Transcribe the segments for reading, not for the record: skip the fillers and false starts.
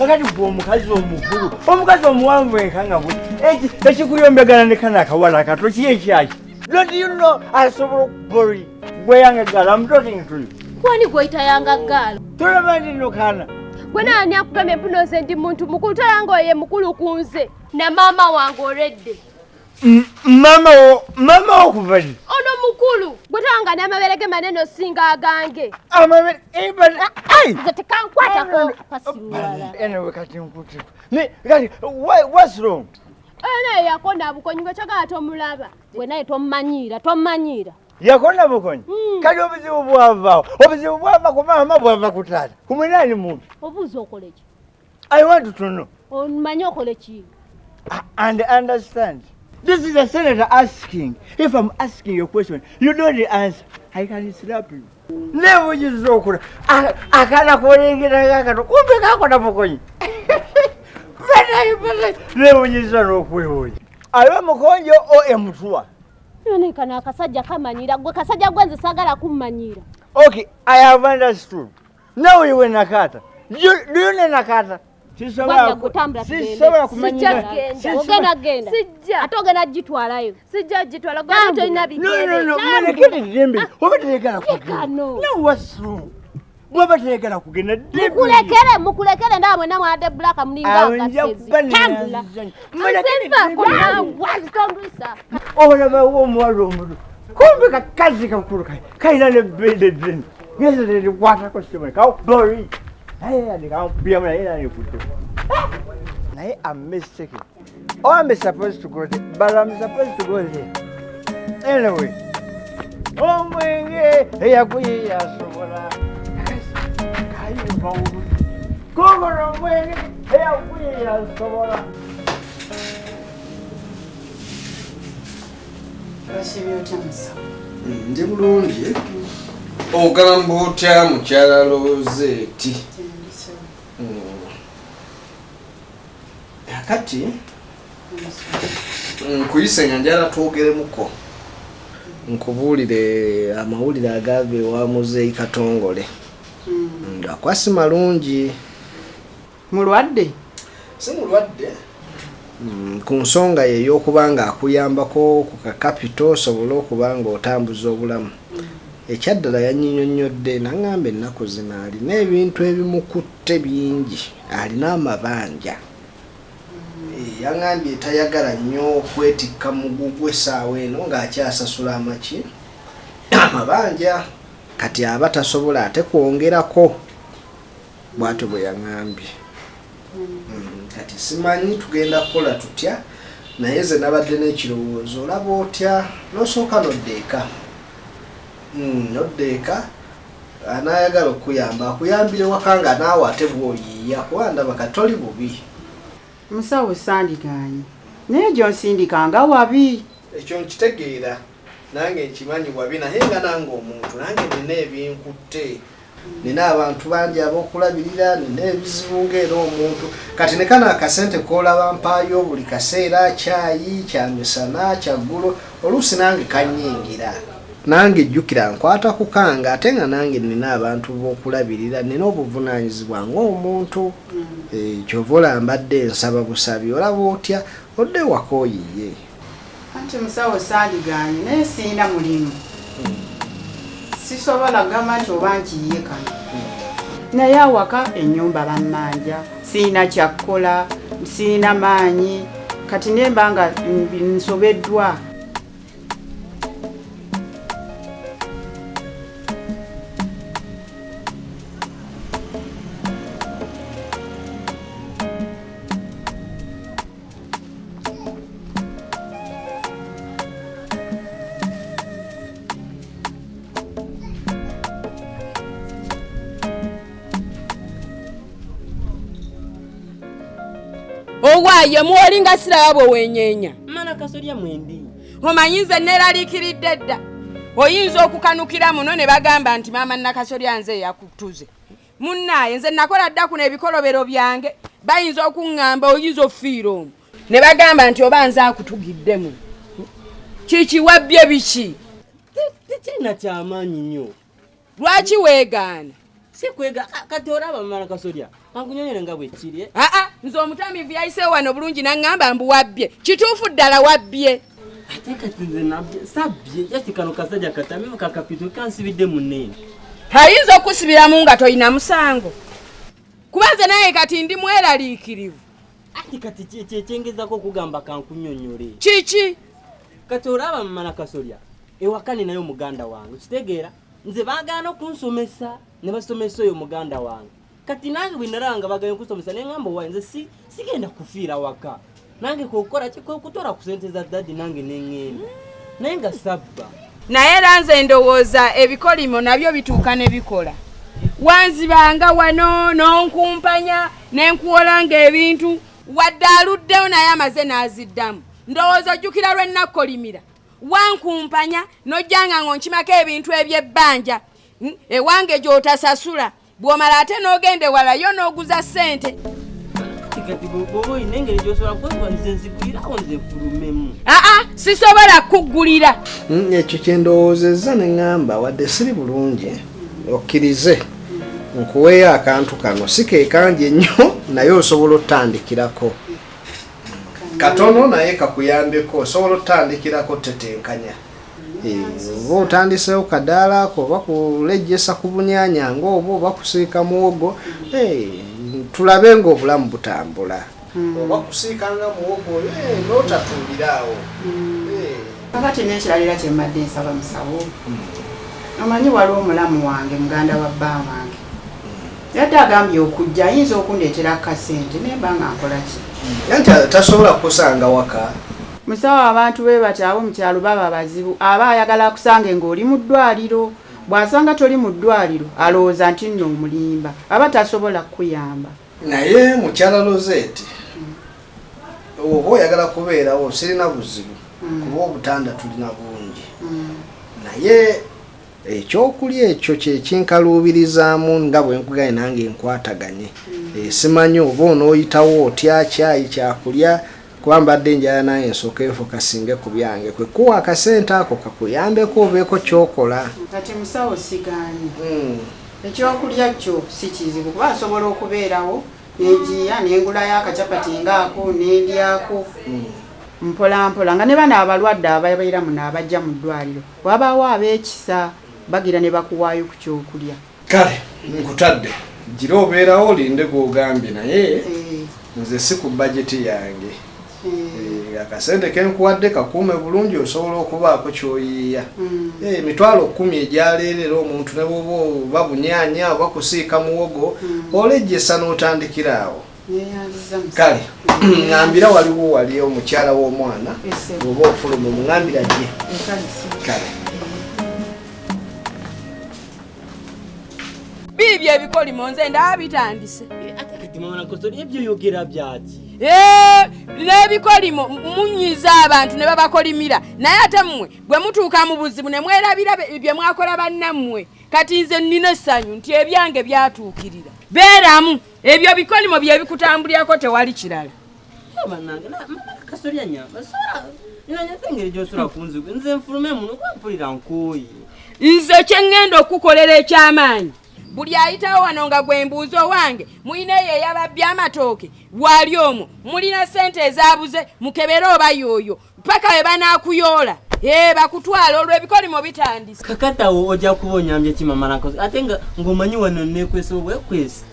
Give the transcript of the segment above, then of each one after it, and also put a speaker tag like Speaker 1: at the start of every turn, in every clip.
Speaker 1: kakati gwe omukazi omukulu omukazi omuwanvu enkanga bwe ekikuyombegana ne kana akawala kato ki ekyaki don't you know asobola okubori gwe yange gala I'm talking to you
Speaker 2: kwani gweyita yanga galo
Speaker 1: tolaba ndino kana
Speaker 2: gwe naani akugambye mpunoze ndi muntu mukulu toyanga oyo ye mukulu ku nze na maama wange oredde
Speaker 1: mama okuvali
Speaker 2: ono mukulu gwe toyanga n'amabere ge manene osinga agange
Speaker 1: amabere
Speaker 2: nze tekankwatako kasiwala
Speaker 1: anyway kati nkutiko kati what's wrong
Speaker 2: naye yakona bukonyi gwe kyagala tomulaba gwe naye tomumanyiira
Speaker 1: yakona bukonyi kati obuzibu bwava ku maama bwava ku taata kumwenani muntu
Speaker 2: obuuza okole ki
Speaker 1: I want to know
Speaker 2: omanyi okole ki
Speaker 1: and understand this is a senator asking if I'm asking your question you don't answer I can slap you never just okura akana kolengera kakato kumbe kakona bukonyi never just okwehoye ayo mukonjo o emutwa
Speaker 2: yone kana akasajja kamanyira gwe kasajja gwenze sagala kummanyira
Speaker 1: okay I have understood now you were nakata do you know nakata
Speaker 2: sisobola kumanyira ogenda sijja atogena jitwalayo sijja jitwala gwa tolina bigere
Speaker 1: no mwanekete dembe obategala kugenda no what's wrong obategala kugenda dembe
Speaker 2: mukulekere ndamwe na mwade black mninga ngasezi tambula mwanekete wazitondwisa
Speaker 1: olaba omwalo omuntu kumbe kakazi kakulu kaina ne bende dembe ngeze de kwata ko sima ka bori I am mistaken. Oh, I'm supposed to go there, but I'm supposed to go there. Anyway. Oh, my God. Hey, I'm going to Sobora. Go away. Hey, I'm going to Sobora.
Speaker 3: Ndi bulungi ogamba otya mukyala Lozeti akati nkuyise njala twogeremuko nkubuulire amawulire agave wa Muzeeyi Katongole akwasi malungi
Speaker 4: mulwadde
Speaker 3: si mulwadde ku nsonga ye y'okubanga akuyambako ku kakapito osobola okubanga otambuza obulamu ekyaddala yanyinyonnyodde nangamba ennaku zino alina ebintu ebimukutte bingi alina amabanja yangambye tayagala nnyo okwetikka mugugwe essaawa eno ng'akyasasula amabanja kati aba tasobola ate kwongerako bw'atyo bwe yangambye kati simanyi tugenda kukola tutya naye ze nabadde n'ekirowoozo olaba otya n'osooka noddeeka anayagala okuyamba akuyambire waka nga naawe ate bw'oyiiya kuba ndaba katoli bubi
Speaker 4: musawo sandiganye naye gyonsindikanga wabi
Speaker 3: ekyo nkitegeera nange nkimanyi wabi naye nga nange omuntu nange nina ebinkutte nina abantu bangi ab'okulabirira nina ebizibu ng'era omuntu kati ne kana akasente k'olaba mpaayo buli kaseera kyayi kyamisana kyaggulo oluusi nange kannyingira nange jjukira nkwata ku kange ate nga nange nina abantu b'okulabirira nina obuvunaanyizibwa ng'omuntu kyova olambadde nsaba busabi olaba otya odde waka oyiye
Speaker 4: anti musawo sandiganye naye siina mulimu sisobola gamba nti oba nkiyiye kano naye awaka ennyumba bammanja siina kyakkola siina maanyi kati nemba nga nsobeddwa
Speaker 5: Owaye muolinga sirabo wenyenya.
Speaker 6: Mana kasolya mwembi.
Speaker 5: Omanyize neralikiridde dda. Oyinza okukanukira muno ne bagamba nti mama nakasolya nze yakutuze. Munnaye nze nakola dda kuno ebikolobero byange. Bayinza okungamba oyizo fiiro. Ne bagamba nti obanza akutugiddemu. Kiki wabbye biki?
Speaker 6: Tichina kyamaanyi nnyo.
Speaker 5: Lwaki weegaana?
Speaker 6: sikwega kati olaba mama Kasolya ankunyonyere nga bwe kiri
Speaker 5: nze omutamivu yayiseewo wano bulungi naŋŋamba mbu wabbye kituufu ddala wabbye
Speaker 6: ate kati nze nabye sabbye yaki kano kasajja katamivu kakapito kansibidde munene
Speaker 5: ayinza okusibiramu nga toyina musango kuba nze naye kati ndi mweraliikirivu
Speaker 6: ati kati kyekyengezako okugamba kankunyonyole
Speaker 5: kiki
Speaker 6: kati olaba mama Kasolya ewakani nayo muganda wange kitegeera nze baagaana okunsomesa ne basomesa oyo muganda wange kati nange bwe naranga bagaye kusomesa neŋŋamba owaye nze sigenda kufiira waka nange kokukola kutora ku sente za dadi nange neŋŋenda naye nga sabba
Speaker 5: naye era nze ndowooza ebikolimo nabyo bituuka ne bikola wanzibanga wano n'onkumpanya n'enkuwolanga ebintu wadde aluddewo naye amaze n'aziddamu ndowooza ojjukira lwe nakkolimira wankumpanya n'ojjanga ng'onkimako ebintu eby'ebbanja ewange gy'otasasula bw'omala ate n'ogende walayo n'oguza ssente
Speaker 6: kati bw'oba oyina engeri gy'osobola kwekuba nze nzigulirawo nze nfulumemu
Speaker 5: sisobola kuggulira
Speaker 3: ekyo kyendowoozezza ne ŋŋamba wadde siri bulungi okkirize nkuweeyo akantu kano si keekanje nnyo naye osobola otandikirako katono naye kakuyambeko osobola otandikirako tetenkanya oba otandisewo kadaala ako oba kulejjesa ku bunyaanyanga oba kusiika muwogo tulabe ng'obulamu butambula oba kusiikanga muwogo oyo n'otatuuliraawo
Speaker 4: kakati n'ekiralira kye mbadde nsaba musawo omanyi waliwo omulamu wange muganda wa bba wange yadde agambye okujja ayinza okundeetera akasente naye mba nga nkola ki
Speaker 3: anti tasobola kukusanga waka
Speaker 4: musawo abantu be batyawo mu kyalo baba bazibu aba ayagala akusange ng'oli mu ddwaliro bw'asanga toli mu ddwaliro alowooza nti nno omulimba aba tasobola kukuyamba
Speaker 3: naye mukyala Lozeti oba oyagala kubeerawo sirina buzibu kuba obutanda tulina bungi naye ekyokulya ekyo kyekinkaluubirizaamu nga bwe nkugaye nange nkwataganye simanyi oba onooyitawo otya kyayi kyakulya kuba mbadde njala naye nsooka enfo kasinge ku byange kwe kuwa akasente ako kakuyambeko obeeko kyokola
Speaker 4: kati musawo sigaanyi ekyokulya kyo si kizibu kuba asobola okubeerawo nenjiya nengulayo akacapati ngaako nendyako mpolampola nga ne bana abalwadde ababeera muno abajja mu ddwaliro wabaawo ab'ekisa bagira ne bakuwaayo ku kyokulya
Speaker 3: kale nkutadde gira obeerawo olinde gw'ogambye naye nze si ku bajeti yange akasente kenkuwadde kakuume bulungi osobola okubaako kyoyiiya emitwalo 10 egyaleerera omuntu ne bwoba oba bunyaanya oba kusiika muwogo olejjesa n'otandikiraawo kale ŋŋambira waliwo wali omukyala w'omwana oba ofuluma omuŋŋambira gye kale
Speaker 5: biibyo ebikolimo nze ndaba bitandise
Speaker 6: ate kati mama Kasolya ebyoyogera byaki
Speaker 5: n'ebikolimo munyiza abantu ne babakolimira naye ate mmwe bwe mutuuka mu buzibu ne mwerabira bye mwakola bannammwe kati nze nnina essanyu nti ebyange byatuukirira beeramu ebyo bikolimo bye bikutambulirako tewali kirala
Speaker 6: banange mama Kasolya nyamba nanyeze engeri gy'osobola kunziga nze nfulume muno kwampulira nkooyi
Speaker 5: nze kye ŋŋenda okukolera eky'amaanyi buli ayitawo wano nga gwe mbuuzo wange muyineyo eyababbye amatooke wali omwo mulina ssente ezaabuze mukebere oba yooyo paka we banaakuyoola bakutwala olwo ebikolimo bitandise
Speaker 6: kakatawo ojja kuba onyambye ki mama Kasolya ate ng'omanyi wano neekwesa obwekwesi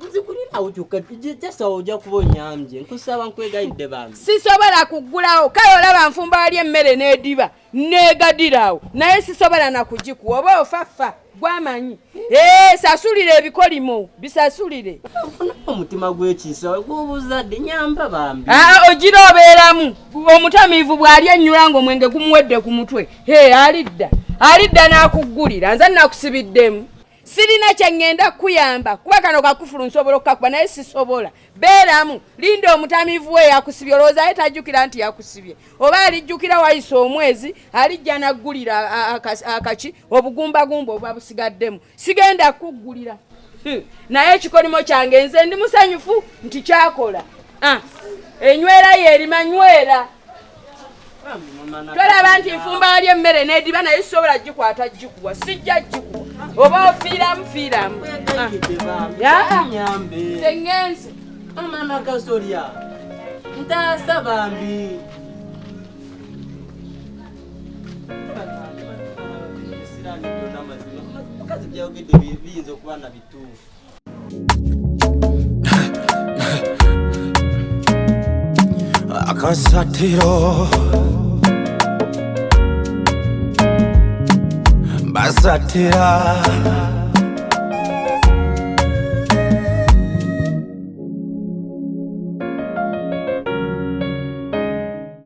Speaker 6: nzigulirawo kyokka jasawo ojja kuba onyambye nkusaba nkwegayidde bambi
Speaker 5: sisobola kuggulawo kale olaba nfumba wali emmere n'ediba neegadirawo naye sisobola nakugikuwa oba ofaffa gwamanyi sasulire ebikolimo bisasulire
Speaker 6: omutima gw'ekiisa gw'obuzadde nyamba bambi
Speaker 5: ogira obeeramu omutamiivu bw'ali ennyula ng'omwenge gumuwedde ku mutwe alidda n'akuggulira nze nakusibiddemu sirina kye ŋŋenda kukuyamba kuba kano kakufulu nsobola okukakuba naye sisobola beeramu linda omutamiivu we yakusibye olowooza ye tajjukira nti yakusibye oba alijjukira wayisa omwezi alijja naggulira akaki obugumbagumba oba busigaddemu sigenda kuggulira naye ekikolimo kyange nze ndi musanyufu nti kyakola enywera yeerima nywera tolaba nti nfumba wali emmere n'ediba naye sisobola gikwata gikuwa sijja gikuwa oba ofiiramu fiiramu sengenze
Speaker 6: mama Nakasolya ntaasa bambi mukazi byayogedde biyinza okuba na bituufu
Speaker 7: akasatiro basatira